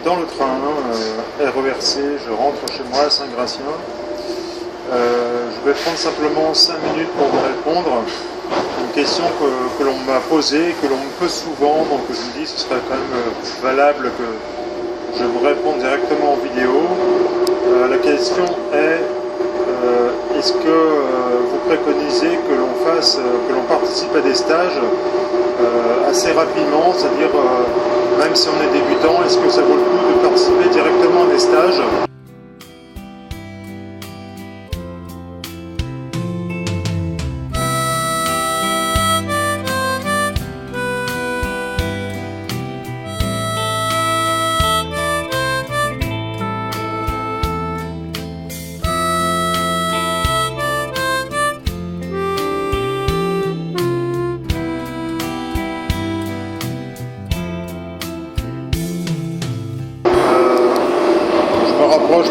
dans le train, RERC, je rentre chez moi à Saint-Gratien. Je vais prendre simplement 5 minutes pour vous répondre. Une question que l'on m'a posée, que l'on me pose souvent, donc je me dis ce serait quand même valable que je vous réponde directement en vidéo. La question est, est-ce que vous préconisez que l'on participe à des stages assez rapidement, c'est-à-dire même si on est débutant, est-ce que ça vaut le coup de participer directement à des stages ?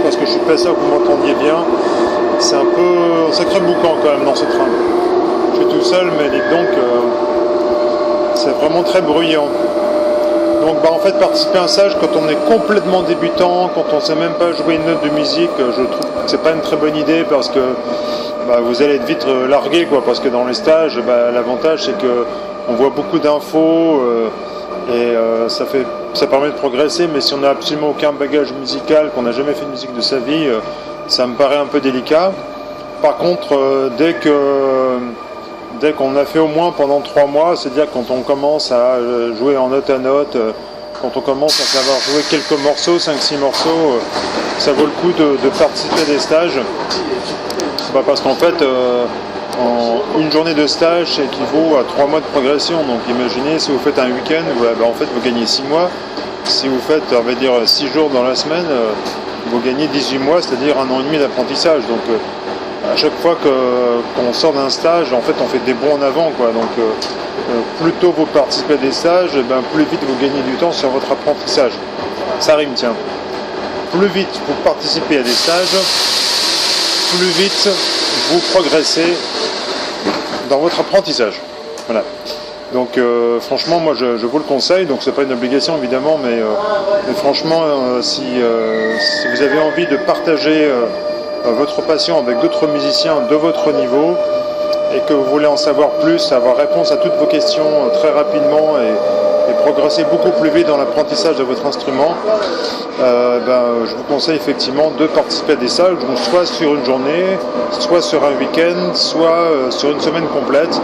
Parce que je suis pas sûr que vous m'entendiez bien. C'est un sacré boucan quand même dans ce train. Je suis tout seul, mais dites donc, c'est vraiment très bruyant. Donc en fait, participer à un stage quand on est complètement débutant, quand on ne sait même pas jouer une note de musique, je trouve que c'est pas une très bonne idée parce que vous allez être vite largué, quoi. Parce que dans les stages, l'avantage c'est que on voit beaucoup d'infos. Et ça permet de progresser, mais si on n'a absolument aucun bagage musical, qu'on n'a jamais fait de musique de sa vie, ça me paraît un peu délicat. Par contre, dès qu'on a fait au moins pendant 3 mois, c'est-à-dire quand on commence à jouer en note à note, quand on commence à savoir jouer quelques morceaux, 5-6 morceaux, ça vaut le coup de participer à des stages. Parce qu'en fait, une journée de stage équivaut à 3 mois de progression. Donc imaginez, si vous faites un week-end, en fait vous gagnez 6 mois. Si vous faites, on va dire, 6 jours dans la semaine, vous gagnez 18 mois, c'est-à-dire 1 an et demi d'apprentissage. Donc à chaque fois qu'on sort d'un stage, en fait on fait des bons en avant, quoi. Donc plus tôt vous participez à des stages, plus vite vous gagnez du temps sur votre apprentissage. Ça rime, tiens. Plus vite vous participez à des stages, plus vite vous progressez dans votre apprentissage. Voilà. Donc franchement, moi je vous le conseille. Donc c'est pas une obligation évidemment, mais franchement, si vous avez envie de partager votre passion avec d'autres musiciens de votre niveau et que vous voulez en savoir plus, avoir réponse à toutes vos questions très rapidement et progresser beaucoup plus vite dans l'apprentissage de votre instrument, je vous conseille effectivement de participer à des stages, donc soit sur une journée, soit sur un week-end, soit sur une semaine complète.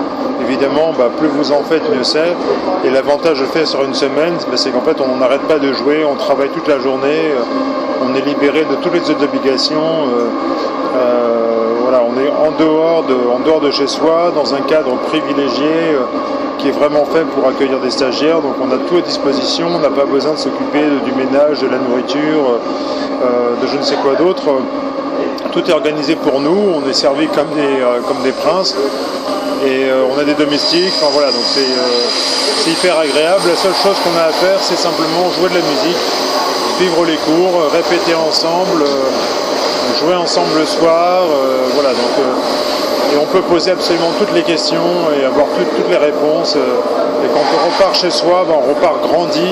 Évidemment, plus vous en faites, mieux c'est. Et l'avantage de faire sur une semaine, c'est qu'en fait on n'arrête pas de jouer, on travaille toute la journée, on est libéré de toutes les autres obligations. On est en dehors de chez soi, dans un cadre privilégié qui est vraiment fait pour accueillir des stagiaires. Donc on a tout à disposition, on n'a pas besoin de s'occuper du ménage, de la nourriture, de je ne sais quoi d'autre. Tout est organisé pour nous, on est servi comme des princes. Et on a des domestiques, donc c'est hyper agréable. La seule chose qu'on a à faire, c'est simplement jouer de la musique, suivre les cours, répéter ensemble, jouer ensemble le soir, et on peut poser absolument toutes les questions et avoir toutes les réponses. Et quand on repart chez soi, on repart grandi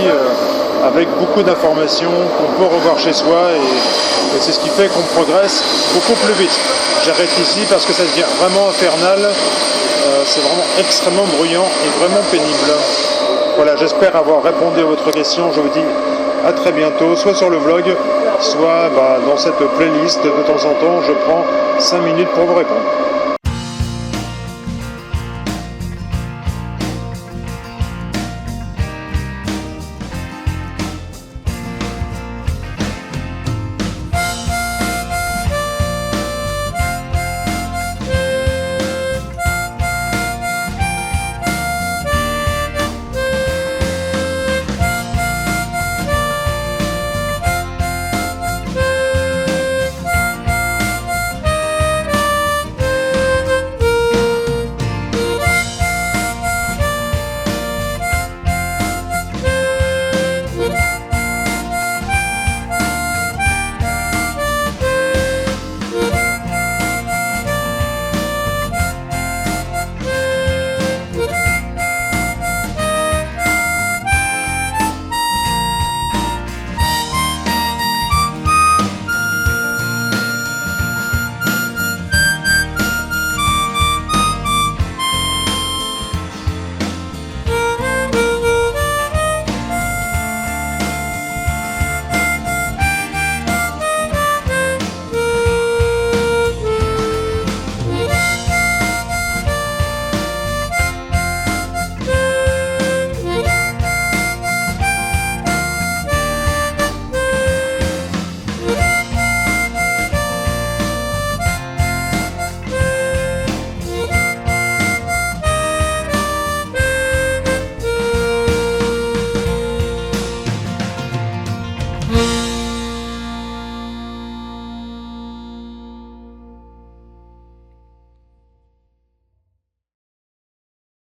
avec beaucoup d'informations qu'on peut revoir chez soi et c'est ce qui fait qu'on progresse beaucoup plus vite. J'arrête ici parce que ça devient vraiment infernal. C'est vraiment extrêmement bruyant et vraiment pénible. Voilà, j'espère avoir répondu à votre question. Je vous dis à très bientôt, soit sur le vlog, soit dans cette playlist. De temps en temps, je prends 5 minutes pour vous répondre.